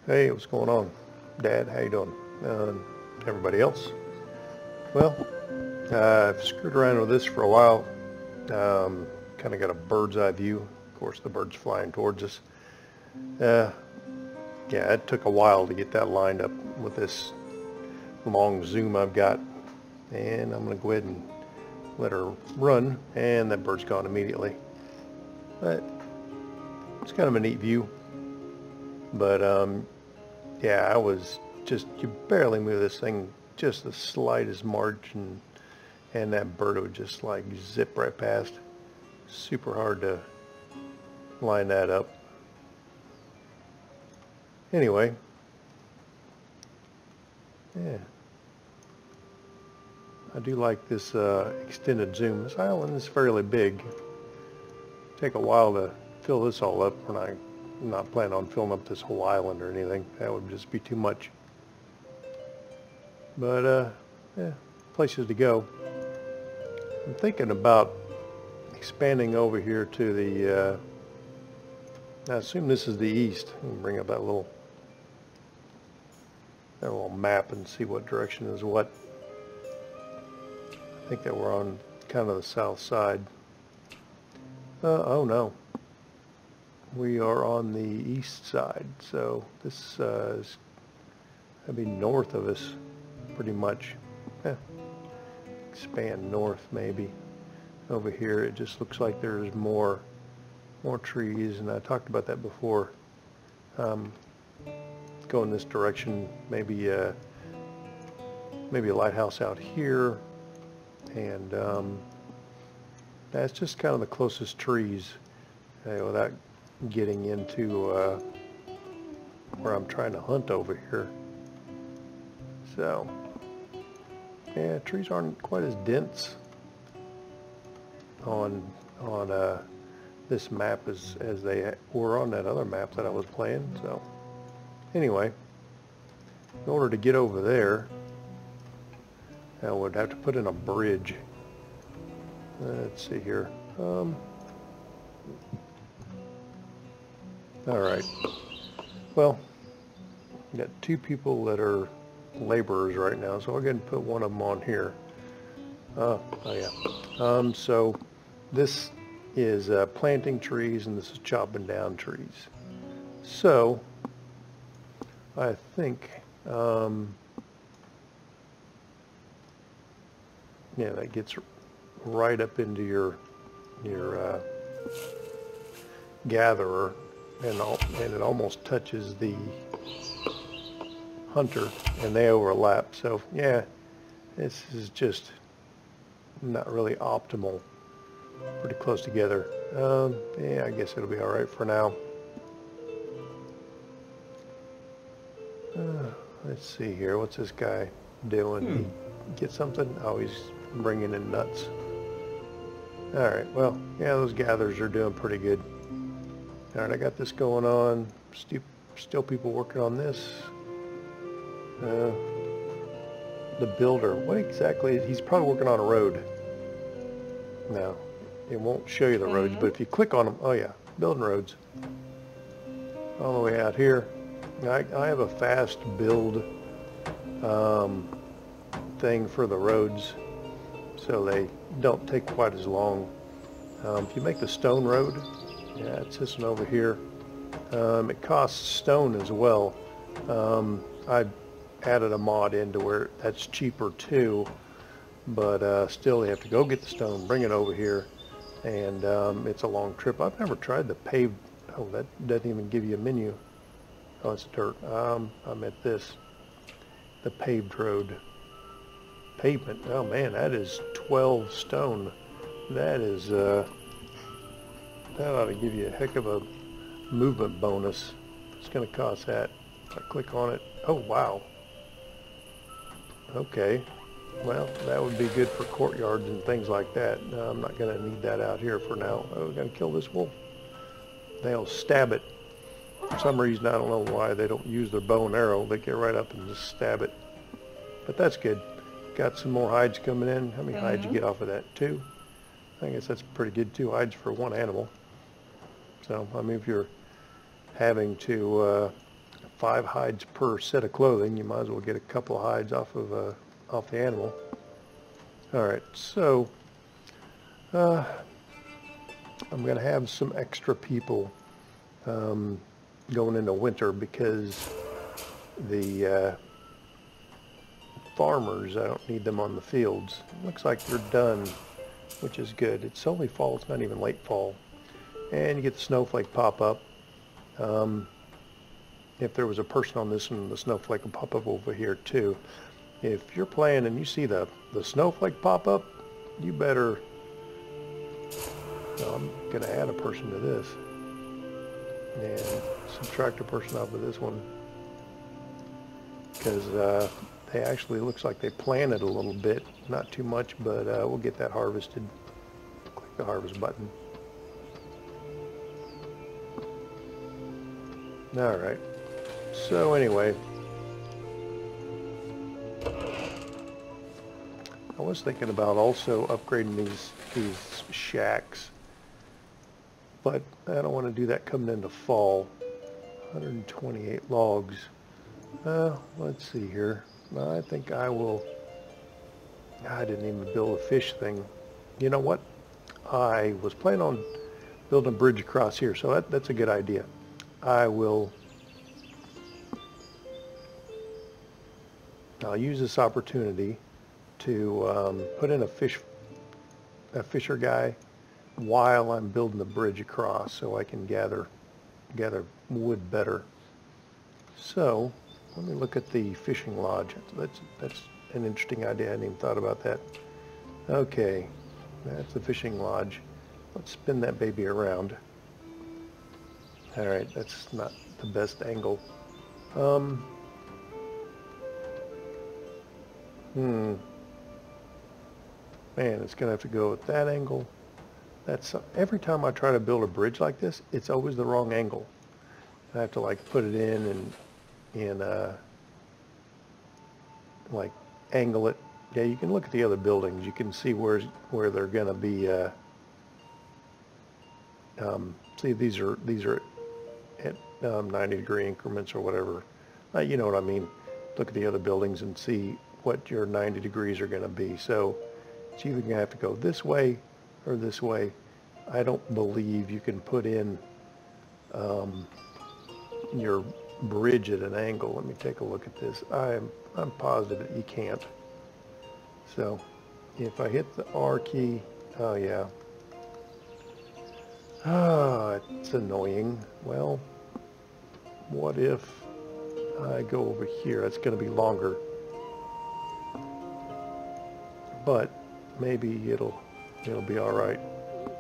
Hey, what's going on? Dad, how you doing? Everybody else? Well, I've screwed around with this for a while. Kind of got a bird's eye view. Of course, the bird's flying towards us. Uh, yeah, it took a while to get that lined up with this long zoom I've got. And I'm going to go ahead and let her run, and that bird's gone immediately. But it's kind of a neat view. But yeah, you barely move this thing just the slightest margin, and that bird would just like zip right past. Super hard to line that up. Anyway, yeah, I do like this extended zoom. This island is fairly big. Take a while to fill this all up when I'm not planning on filling up this whole island or anything. That would just be too much. But yeah, places to go. I'm thinking about expanding over here to the, I assume this is the east. Let me bring up that little map and see what direction is what. I think that we're on kind of the south side. Oh no. We are on the east side, so this is going to be north of us, pretty much. Expand north, maybe. Over here, it just looks like there's more trees, and I talked about that before. Go in this direction, maybe a lighthouse out here, and that's just kind of the closest trees without getting into where I'm trying to hunt over here. So yeah, trees aren't quite as dense on this map as they were on that other map that I was playing. So anyway, in order to get over there, I would have to put in a bridge. Let's see here. All right. Well, we got two people that are laborers right now, so I'll go ahead and put one of them on here. Oh yeah. So this is planting trees, and this is chopping down trees. So I think, yeah, that gets right up into your gatherer, and it almost touches the hunter, and they overlap. So yeah, this is just not really optimal. Pretty close together. Yeah, I guess it'll be all right for now. Let's see here. What's this guy doing? He get something? Oh, he's bringing in nuts. All right. Well, yeah, those gatherers are doing pretty good. All right, I got this going on. Still people working on this. The builder. What exactly? He's probably working on a road. No, it won't show you the roads, but if you click on them, oh yeah, building roads. All the way out here. I have a fast build thing for the roads, so they don't take quite as long. If you make the stone road, yeah, it's this one over here. It costs stone as well. I added a mod into where that's cheaper too, but still you have to go get the stone, bring it over here, and it's a long trip. I've never tried the paved. Oh, that doesn't even give you a menu. Oh, it's dirt. I meant this, the paved road. Pavement. Oh man, that is 12 stone. That is that ought to give you a heck of a movement bonus. It's going to cost that. If I click on it. Oh wow. Okay. Well, that would be good for courtyards and things like that. No, I'm not going to need that out here for now. Oh, we're going to kill this wolf. They'll stab it. For some reason, I don't know why they don't use their bow and arrow. They get right up and just stab it. But that's good. Got some more hides coming in. How many hides you get off of that? 2? I guess that's pretty good. 2 hides for one animal. So, I mean, if you're having to 5 hides per set of clothing. You might as well get a couple of hides off of off the animal. All right, so I'm going to have some extra people going into winter because the farmers, I don't need them on the fields. It looks like they're done, which is good. It's only fall, it's not even late fall. And you get the snowflake pop up. If there was a person on this one, the snowflake will pop up over here too. If you're playing and you see the snowflake pop up, you better, no, I'm going to add a person to this and subtract a person off of this one because they actually, looks like they planted a little bit, not too much, but we'll get that harvested. Click the harvest button. All right, so anyway, I was thinking about also upgrading these shacks, but I don't want to do that coming into fall. 128 logs. Let's see here. I think I will. I didn't even build a fish thing. You know what? I was planning on building a bridge across here, so that's a good idea. I'll use this opportunity to put in a fisher guy while I'm building the bridge across, so I can gather wood better. So let me look at the fishing lodge. That's an interesting idea. I hadn't even thought about that. Okay, that's the fishing lodge. Let's spin that baby around. All right, that's not the best angle. Man, it's gonna have to go at that angle. That's every time I try to build a bridge like this, it's always the wrong angle. I have to like put it in and like angle it. Yeah, you can look at the other buildings. You can see where they're gonna be. See, these are at 90-degree increments or whatever. You know what I mean. Look at the other buildings and see what your 90 degrees are going to be. So it's either going to have to go this way or this way. I don't believe you can put in your bridge at an angle. Let me take a look at this. I'm positive that you can't. So if I hit the R key, oh yeah. Ah, it's annoying. Well, what if I go over here? That's going to be longer. But maybe it'll be all right.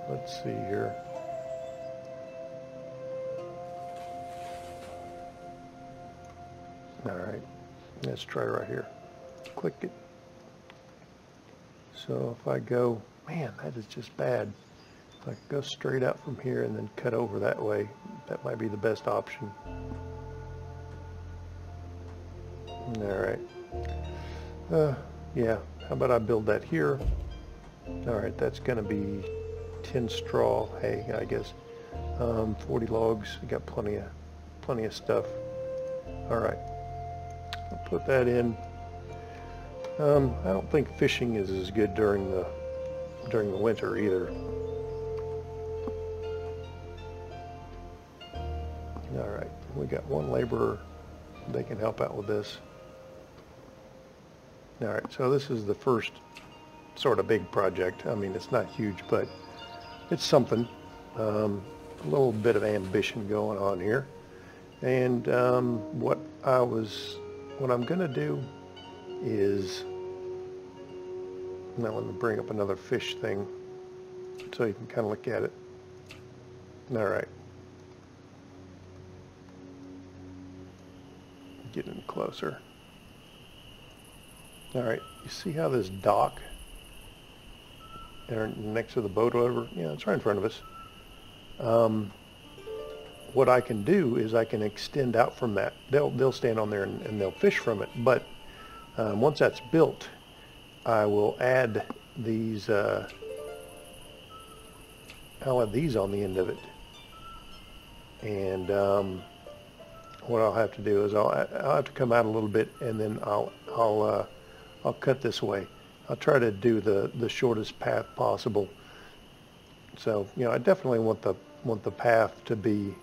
Let's see here. All right, let's try right here. Click it. So if I go, man, that is just bad. If I go straight out from here and then cut over that way, that might be the best option. All right. Yeah, how about I build that here? All right, that's gonna be 10 straw hay, I guess. 40 logs, we got plenty of stuff. All right, I'll put that in. I don't think fishing is as good during the winter either. All right, we got one laborer. They can help out with this. All right, so this is the first sort of big project. I mean, it's not huge, but it's something. A little bit of ambition going on here. And what I'm gonna do is, now let me bring up another fish thing so you can kind of look at it. All right. Getting closer. All right, you see how this dock next to the boat over? Yeah, it's right in front of us. What I can do is I can extend out from that. They'll stand on there and they'll fish from it. But once that's built, I will add these. I'll add these on the end of it. And what I'll have to do is I'll have to come out a little bit, and then I'll cut this way. I'll try to do the shortest path possible. So, you know, I definitely want the path to be,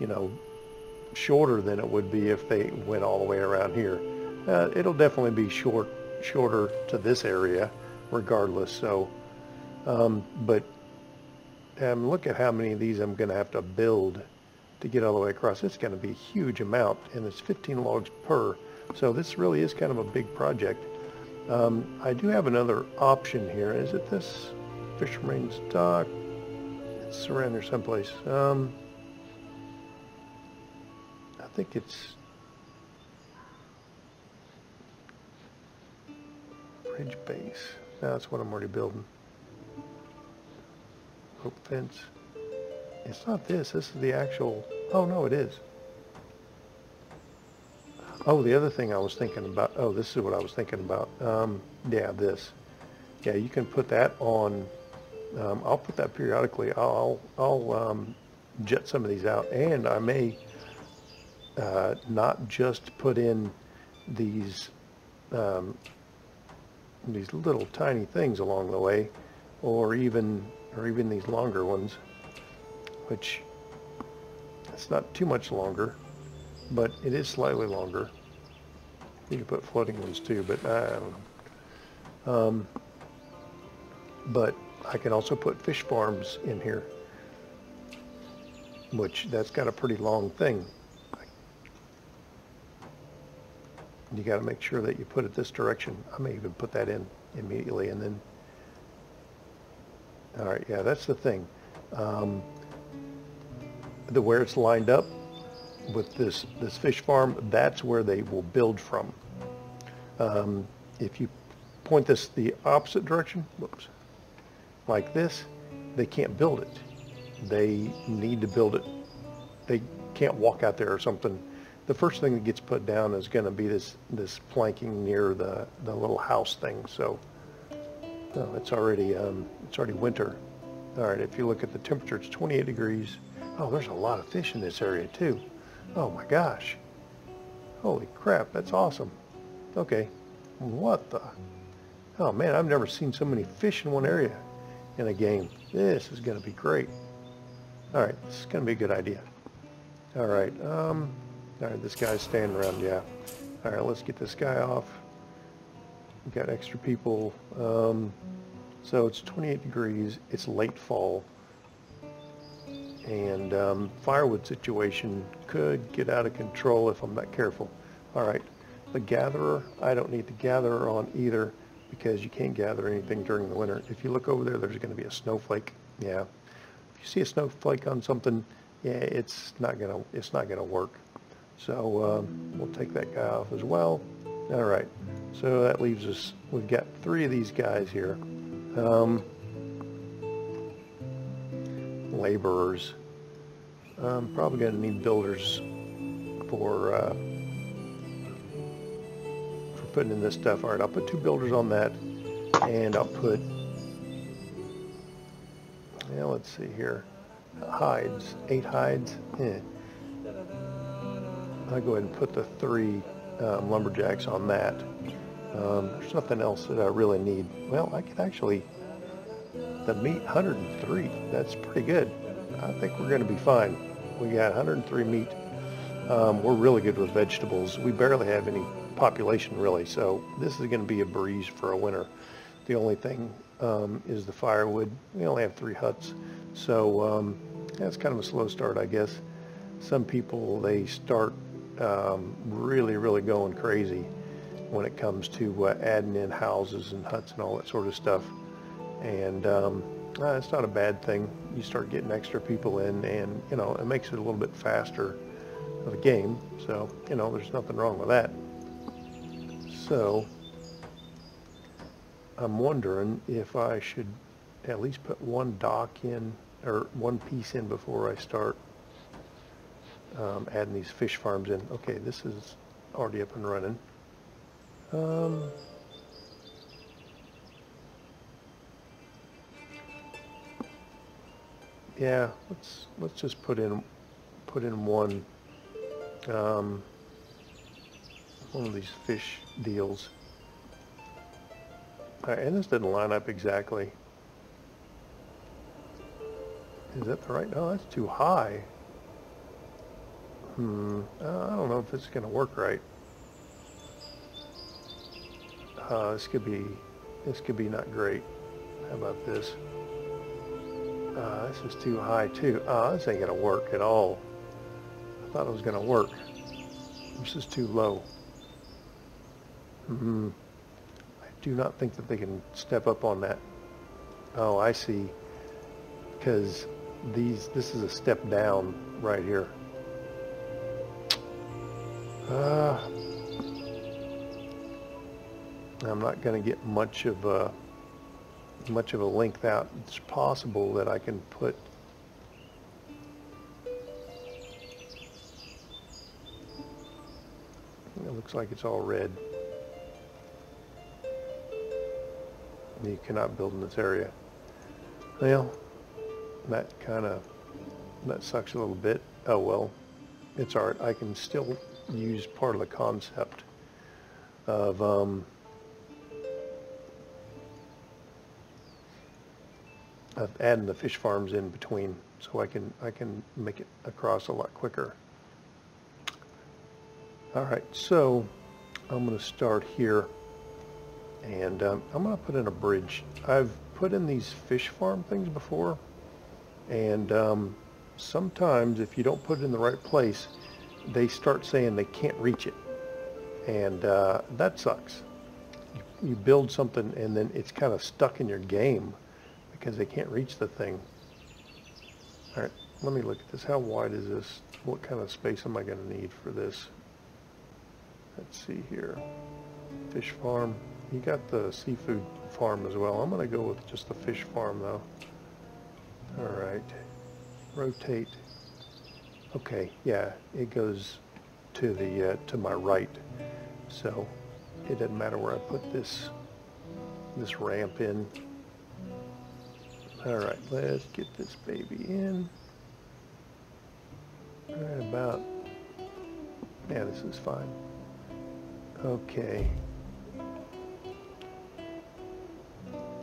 you know, shorter than it would be if they went all the way around here. It'll definitely be shorter to this area regardless. So, but look at how many of these I'm going to have to build to get all the way across. It's going to be a huge amount, and it's 15 logs per. So this really is kind of a big project. I do have another option here. Is it this Fisherman's Dock? It's around there someplace. I think it's Bridge Base. No, that's what I'm already building. Rope fence. It's not this. This is the actual. Oh no, it is. Oh, the other thing I was thinking about. Oh, this is what I was thinking about. Yeah, this. Yeah, you can put that on. I'll put that periodically. I'll jet some of these out, and I may not just put in these little tiny things along the way, or even these longer ones, which it's not too much longer, but it is slightly longer. You can put floating ones too, but I don't know. But I can also put fish farms in here, which that's got a pretty long thing. You got to make sure that you put it this direction. I may even put that in immediately, and then, all right, yeah, that's the thing. Where it's lined up with this fish farm, that's where they will build from. If you point this the opposite direction, whoops, like this, they can't build it. They need to build it. They can't walk out there or something. The first thing that gets put down is going to be this planking near the little house thing. So, oh, it's already winter. All right, if you look at the temperature, it's 28 degrees. Oh, there's a lot of fish in this area too. Oh my gosh. Holy crap, that's awesome. Okay, what the? Oh man, I've never seen so many fish in one area in a game. This is going to be great. All right, this is going to be a good idea. All right, this guy's standing around, yeah. All right, let's get this guy off. We've got extra people. So it's 28 degrees, it's late fall, and firewood situation could get out of control if I'm not careful. All right, the gatherer, I don't need the gatherer on either, because you can't gather anything during the winter. If you look over there, there's going to be a snowflake. Yeah, if you see a snowflake on something, yeah, it's not gonna work. So we'll take that guy off as well. All right, so that leaves us, we've got 3 of these guys here. Laborers. I'm probably going to need builders for putting in this stuff. All right, I'll put 2 builders on that, and I'll put, yeah, let's see here, hides, 8 hides. I'll go ahead and put the 3 lumberjacks on that. There's nothing else that I really need. Well, I could actually, the meat, 103, that's pretty good. I think we're going to be fine. We got 103 meat. We're really good with vegetables. We barely have any population really, so this is going to be a breeze for a winter. The only thing is the firewood. We only have 3 huts, so that's kind of a slow start, I guess. Some people, they start really going crazy when it comes to adding in houses and huts and all that sort of stuff. And it's not a bad thing. You start getting extra people in, and you know, it makes it a little bit faster of a game. So, you know, there's nothing wrong with that. So I'm wondering if I should at least put 1 dock in, or 1 piece in, before I start adding these fish farms in. Okay, this is already up and running. Yeah, let's just put in 1 one of these fish deals. All right, and this didn't line up exactly. Is that the right? No, that's too high. I don't know if it's going to work right. This could be not great. How about this? This is too high too. This ain't going to work at all. I thought it was going to work. This is too low. I do not think that they can step up on that. Oh, I see. Because this is a step down right here. I'm not going to get much of a length out. It's possible that I can put it looks like it's all red. You cannot build in this area. Well, that sucks a little bit. Oh well, it's art. I can still use part of the concept of adding the fish farms in between, so I can make it across a lot quicker. All right, so I'm going to start here, and I'm going to put in a bridge. I've put in these fish farm things before, and sometimes if you don't put it in the right place, they start saying they can't reach it, and that sucks. You build something and then it's kind of stuck in your game because they can't reach the thing. All right, let me look at this. How wide is this? What kind of space am I going to need for this? Let's see here. Fish farm. You got the seafood farm as well. I'm going to go with just the fish farm though. All right. Rotate. Okay, yeah, it goes to the to my right, so it doesn't matter where I put this ramp in. All right, let's get this baby in. Right about. Yeah, this is fine. Okay.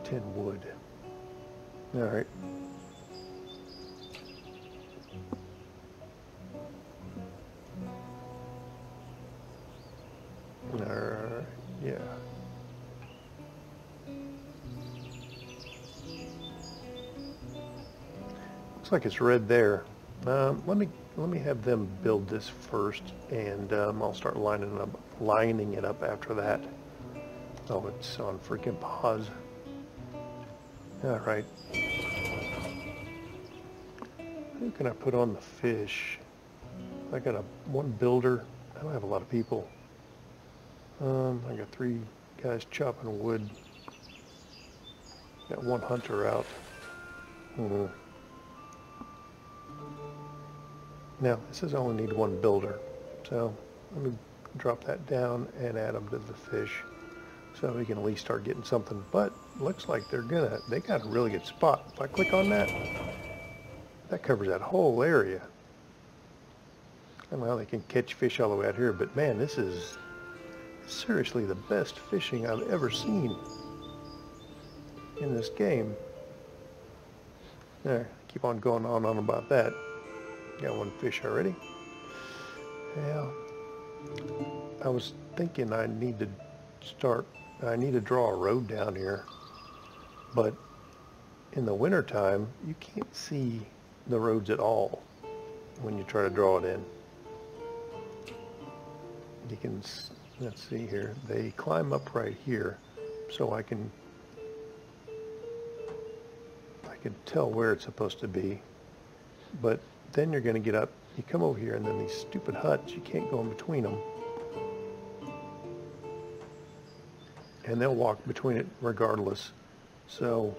10 wood. All right. Yeah. Looks like it's red there. Let me have them build this first, and I'll start lining it up after that. Oh, it's on freaking pause. All right. Who can I put on the fish? I got one builder. I don't have a lot of people. I got 3 guys chopping wood. Got 1 hunter out. Now, it says I only need 1 builder. So let me drop that down and add them to the fish so we can at least start getting something. But looks like they got a really good spot. If I click on that, that covers that whole area. I don't know how they can catch fish all the way out here, but man, this is seriously the best fishing I've ever seen in this game. There, keep on going on about that. Got 1 fish already. Yeah, I was thinking I need to draw a road down here, but in the winter time you can't see the roads at all when you try to draw it in. You can, let's see here, they climb up right here, so I can tell where it's supposed to be. But then you're going to get up, you come over here, and then these stupid huts, you can't go in between them. And they'll walk between it regardless. So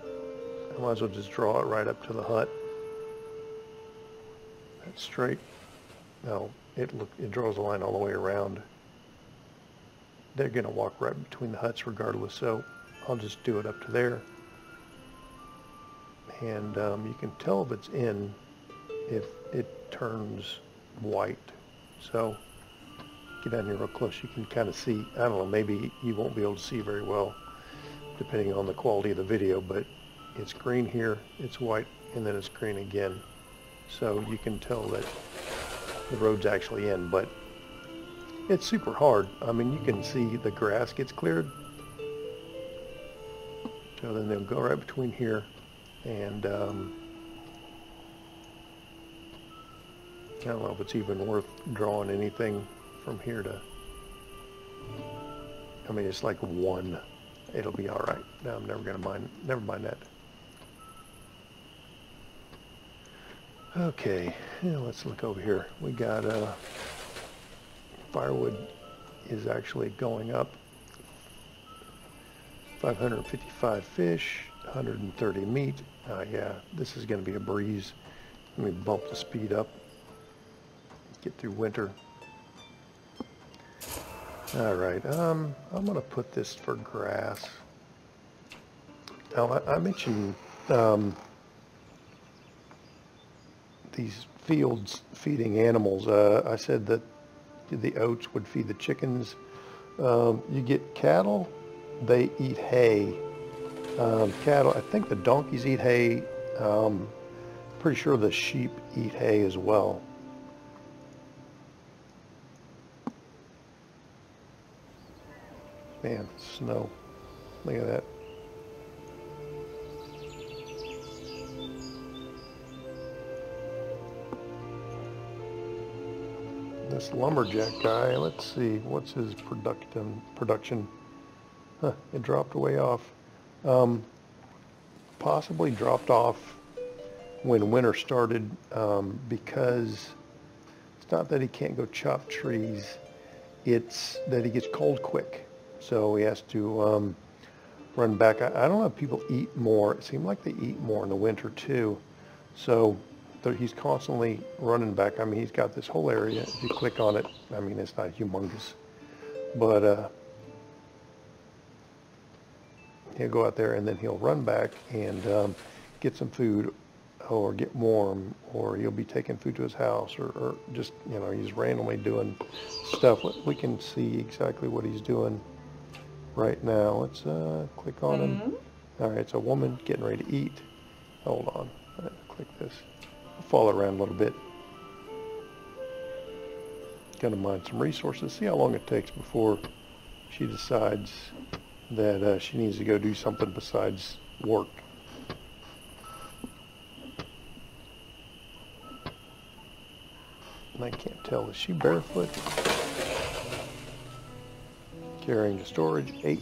I might as well just draw it right up to the hut. That's straight. No, it draws a line all the way around. They're going to walk right between the huts regardless, so I'll just do it up to there. And you can tell if it's in if it turns white. So get down here real close, you can kind of see, I don't know, maybe you won't be able to see very well depending on the quality of the video, but it's green here, it's white, and then it's green again. So you can tell that the road's actually in, but it's super hard. I mean, you can see the grass gets cleared. So then they'll go right between here, and I don't know if it's even worth drawing anything from here to, I mean, it's like one. It'll be all right. No, I'm never mind that. Okay, yeah, let's look over here. We got firewood is actually going up. 555 fish, 130 meat. Yeah, this is going to be a breeze. Let me bump the speed up. Get through winter. All right, I'm going to put this for grass. Now, I mentioned these fields feeding animals. I said that the oats would feed the chickens. You get cattle, they eat hay. Cattle, I think the donkeys eat hay. Pretty sure the sheep eat hay as well. Man, snow. Look at that. This lumberjack guy, let's see, what's his production? Huh, it dropped way off. Possibly dropped off when winter started, because it's not that he can't go chop trees, it's that he gets cold quick. So he has to run back. I don't know if people eat more. It seems like they eat more in the winter too. So he's constantly running back. I mean, he's got this whole area. If you click on it, I mean, it's not humongous, but he'll go out there and then he'll run back and get some food or get warm, or he'll be taking food to his house, or just, you know, he's randomly doing stuff. We can see exactly what he's doing right now. Let's click on him. All right, it's a woman getting ready to eat. Hold on, click this. I'll follow around a little bit. Gonna mine some resources, see how long it takes before she decides that she needs to go do something besides work. And I can't tell, is she barefoot? Carrying the storage, 8.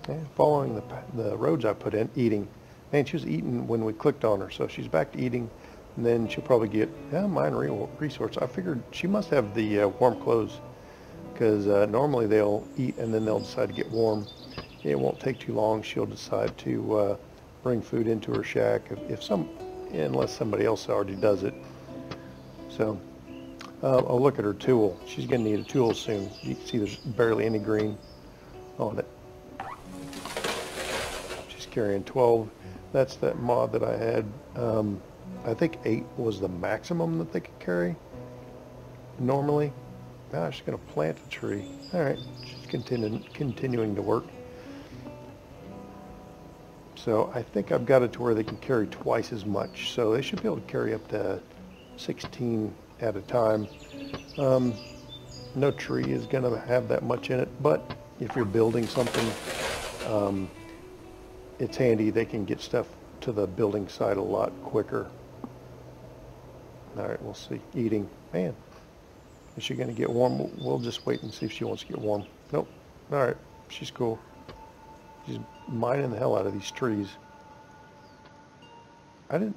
And following the roads I put in, eating. Man, she was eating when we clicked on her, so she's back to eating, and then she'll probably get, mine resource. I figured she must have the warm clothes, because normally they'll eat and then they'll decide to get warm. It won't take too long. She'll decide to bring food into her shack, unless somebody else already does it. So, oh, look at her tool. She's going to need a tool soon. You can see there's barely any green on it. She's carrying 12. That's that mod that I had. I think 8 was the maximum that they could carry normally. Now she's going to plant a tree. All right, she's continuing to work. So I think I've got it to where they can carry twice as much. So they should be able to carry up to 16 at a time. No tree is going to have that much in it, but if you're building something, it's handy. They can get stuff to the building site a lot quicker. All right, we'll see. Eating. Man, is she going to get warm? We'll just wait and see if she wants to get warm. Nope. All right, she's cool. She's mining the hell out of these trees. I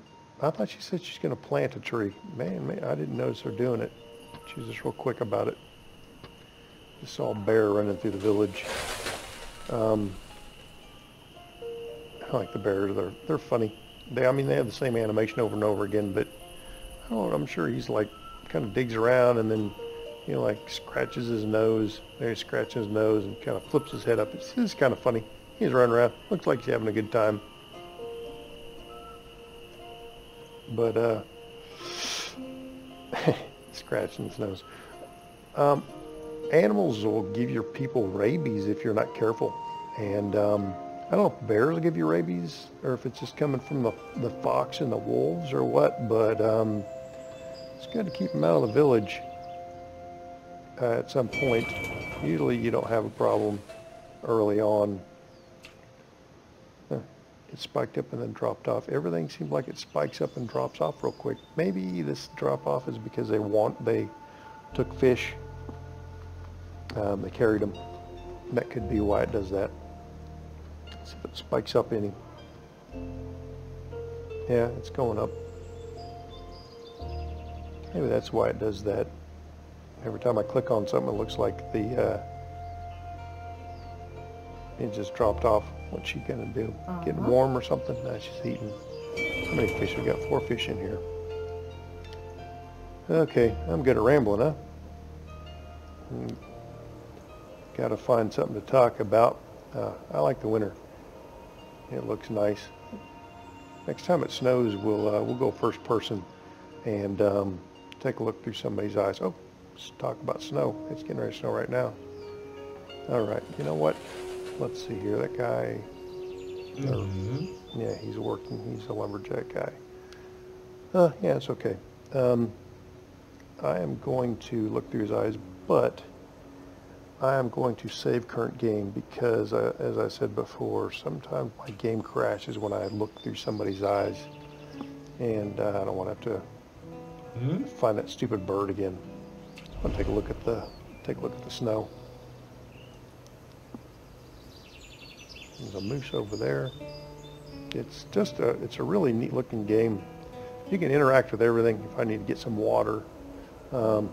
thought she said she's going to plant a tree. Man, I didn't notice her doing it. She was just real quick about it. Just saw a bear running through the village. I like the bears. They're funny. They have the same animation over and over again, but I don't know, I'm sure he's like kind of digs around and then, you know, like scratches his nose. There he's scratching his nose and kind of flips his head up. It's kind of funny. He's running around. Looks like he's having a good time. But Scratching his nose. Animals will give your people rabies if you're not careful. And I don't know if bears will give you rabies or if it's just coming from the fox and the wolves or what, but it's good to keep them out of the village at some point. Usually you don't have a problem early on. It spiked up and then dropped off. Everything seems like it spikes up and drops off real quick. Maybe this drop off is because they took fish. They carried them. That could be why it does that. See if it spikes up any. Yeah, it's going up. Maybe that's why it does that. Every time I click on something, it looks like it just dropped off. What's she gonna do? Getting warm or something? No, she's eating. How many fish? We got 4 fish in here. Okay, I'm good at rambling, huh? Got to find something to talk about. I like the winter. It looks nice. Next time it snows, we'll go first person and take a look through somebody's eyes. Oh, let's talk about snow. It's getting ready to snow right now. All right, you know what? Let's see here. That guy. Yeah, he's working. He's a lumberjack guy. Yeah, it's okay. I am going to look through his eyes, but I am going to save current game because, as I said before, sometimes my game crashes when I look through somebody's eyes, and I don't want to have to find that stupid bird again. I'm gonna take a look at the snow. There's a moose over there. It's just it's a really neat looking game. You can interact with everything. If I need to get some water, I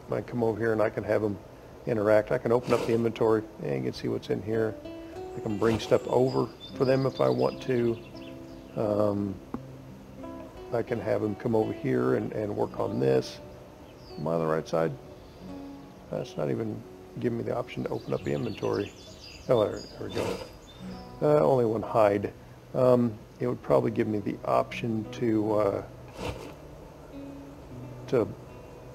can come over here and I can have them interact. I can open up the inventory and you can see what's in here. I can bring stuff over for them if I want to. I can have them come over here and work on this. Am I on the right side? That's not even giving me the option to open up the inventory. Oh, there we go. Only one hide. It would probably give me the option to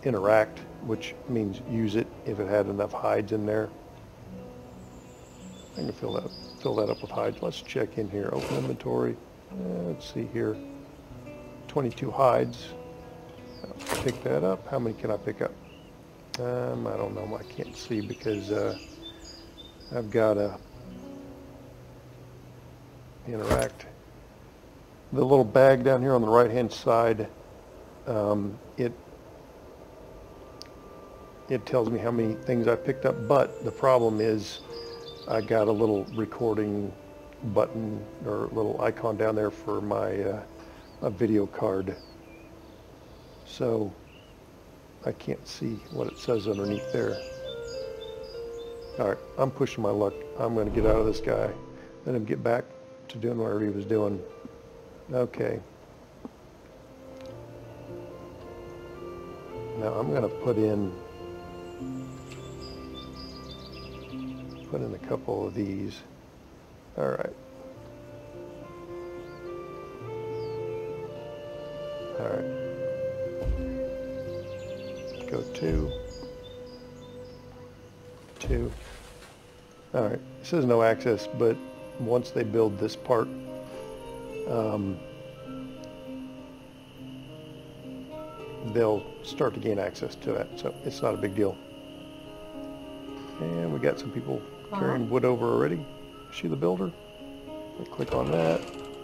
interact, which means use it if it had enough hides in there. I can fill that up with hides. Let's check in here. Open inventory. Let's see here. 22 hides. I'll pick that up. How many can I pick up? I don't know. I can't see because I've got to interact. The little bag down here on the right hand side, it tells me how many things I picked up, but the problem is I got a little recording button or little icon down there for my a video card, so I can't see what it says underneath there. All right, I'm pushing my luck. I'm going to get out of this guy, let him get back to doing whatever he was doing. Okay. Now I'm going to put in a couple of these. All right. All right. Go 2. All right. It says no access, but once they build this part, they'll start to gain access to that. So it's not a big deal. And we got some people carrying wood over already. Is she the builder? I click on that.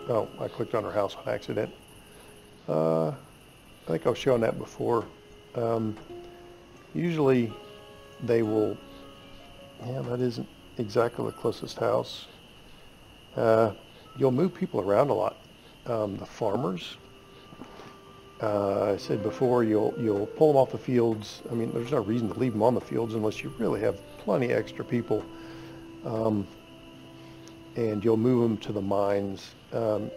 Oh, I clicked on her house on accident. I think I was showing that before. Usually they will, yeah, that isn't exactly the closest house. You'll move people around a lot. The farmers, I said before, you'll pull them off the fields. I mean, there's no reason to leave them on the fields unless you really have plenty extra people. And you'll move them to the mines.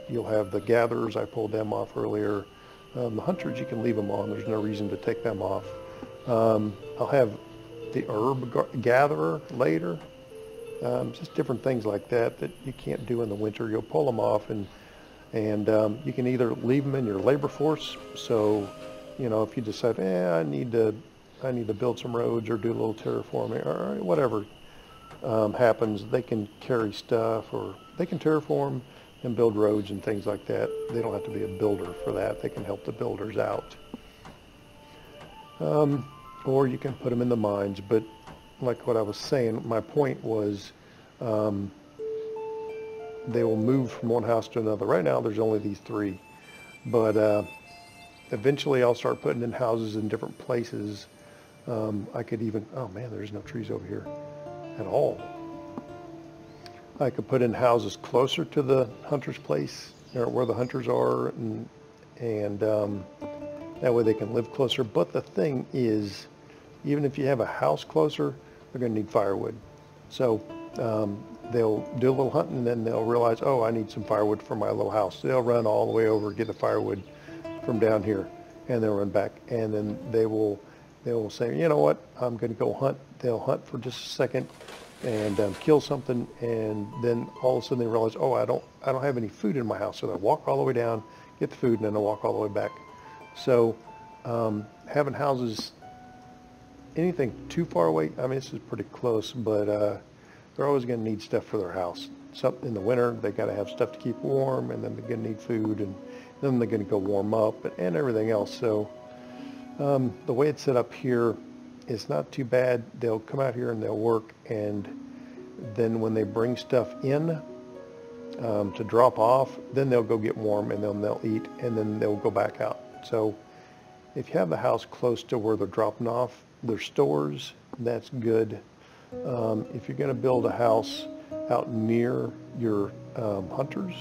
You'll have the gatherers, I pulled them off earlier. The hunters, you can leave them on. There's no reason to take them off. I'll have the herb gatherer later. Just different things like that that you can't do in the winter. You'll pull them off, and you can either leave them in your labor force, so you know, if you decide, I need to build some roads or do a little terraforming or whatever happens, they can carry stuff, or they can terraform and build roads and things like that. They don't have to be a builder for that. They can help the builders out. Or you can put them in the mines. But like what I was saying, my point was they will move from one house to another. Right now there's only these three, but eventually I'll start putting in houses in different places. I could even, oh man, there's no trees over here at all. I could put in houses closer to the hunter's place, or where the hunters are, and that way they can live closer. But the thing is, even if you have a house closer, they're going to need firewood. So they'll do a little hunting, and then they'll realize, oh, I need some firewood for my little house. They'll run all the way over, get the firewood from down here, and they'll run back, and then they will say, you know what, I'm going to go hunt. They'll hunt for just a second and kill something, and then all of a sudden they realize, oh, I don't have any food in my house. So they'll walk all the way down, get the food, and then they'll walk all the way back. So having houses, anything too far away, I mean, this is pretty close, but they're always going to need stuff for their house. So in the winter, they got to have stuff to keep warm, and then they're going to need food, and then they're going to go warm up and everything else. So the way it's set up here is not too bad. They'll come out here and they'll work, and then when they bring stuff in to drop off, then they'll go get warm, and then they'll eat, and then they'll go back out. So if you have the house close to where they're dropping off their stores, that's good. If you're going to build a house out near your hunters,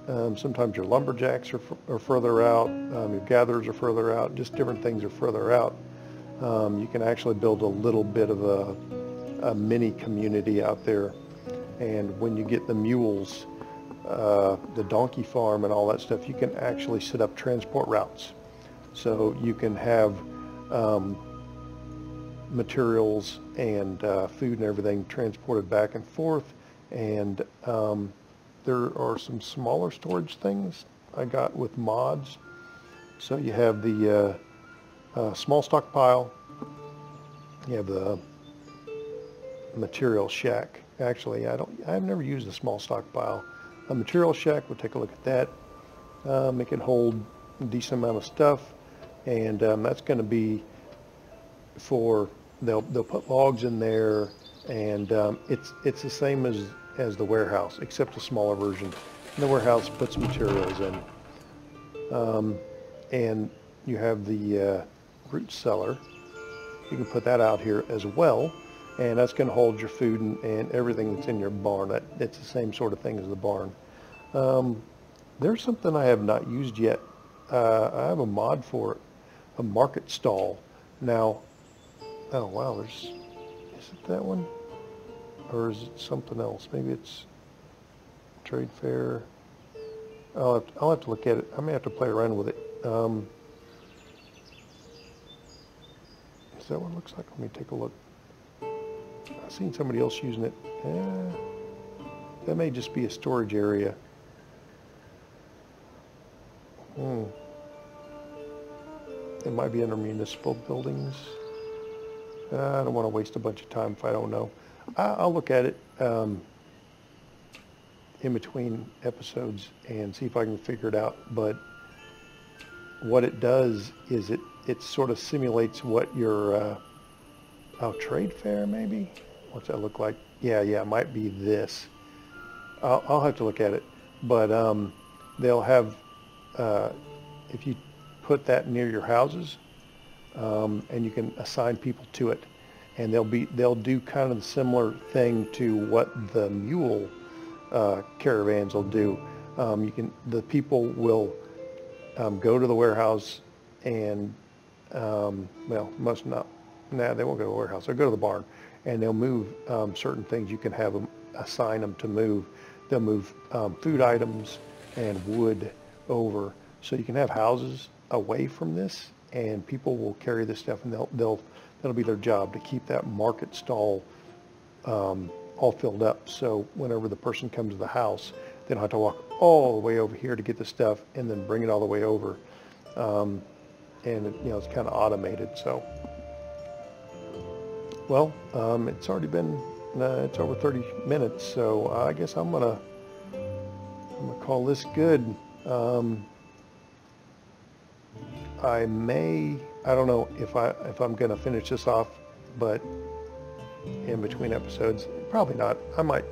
sometimes your lumberjacks are further out, your gatherers are further out, just different things are further out. You can actually build a little bit of a mini community out there. And when you get the mules, the donkey farm and all that stuff, you can actually set up transport routes. So you can have materials and food and everything transported back and forth. And there are some smaller storage things I got with mods. So you have the small stockpile, you have the material shack. Actually, I've never used a small stockpile. A material shack, we'll take a look at that. It can hold a decent amount of stuff, and that's going to be for, they'll put logs in there, and it's the same as the warehouse, except a smaller version. And the warehouse puts materials in, and you have the root cellar. You can put that out here as well, and that's going to hold your food and everything that's in your barn. It's the same sort of thing as the barn. There's something I have not used yet. I have a mod for it, a market stall. Now, oh wow, is it that one? Or is it something else? Maybe it's trade fair. I'll have to look at it. I may have to play around with it. Is that what it looks like? Let me take a look. I've seen somebody else using it. That may just be a storage area. It might be under municipal buildings. I don't want to waste a bunch of time if I don't know. I'll look at it in between episodes and see if I can figure it out. But what it does is it sort of simulates what your trade fair maybe. What's that look like? Yeah, it might be this. I'll have to look at it. But they'll have, if you put that near your houses, and you can assign people to it, and they'll do kind of a similar thing to what the mule caravans will do. The people will go to the warehouse and well, most not. Nah, they won't go to the warehouse. They'll go to the barn, and they'll move certain things. You can have them, assign them to move. They'll move food items and wood over, so you can have houses away from this, and people will carry this stuff, and that'll be their job, to keep that market stall all filled up. So whenever the person comes to the house, they don't have to walk all the way over here to get the stuff and then bring it all the way over. and it's kind of automated. So, well, it's already been it's over 30 minutes, so I guess I'm gonna call this good. I don't know if I'm gonna finish this off, but in between episodes, probably not. I might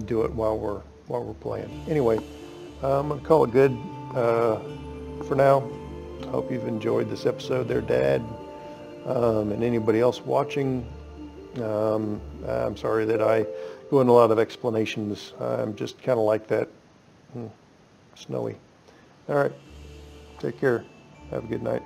do it while we're playing. Anyway, I'm gonna call it good for now. I hope you've enjoyed this episode there, Dad, and anybody else watching. I'm sorry that I go into a lot of explanations. I'm just kind of like that. Snowy. All right. Take care. Have a good night.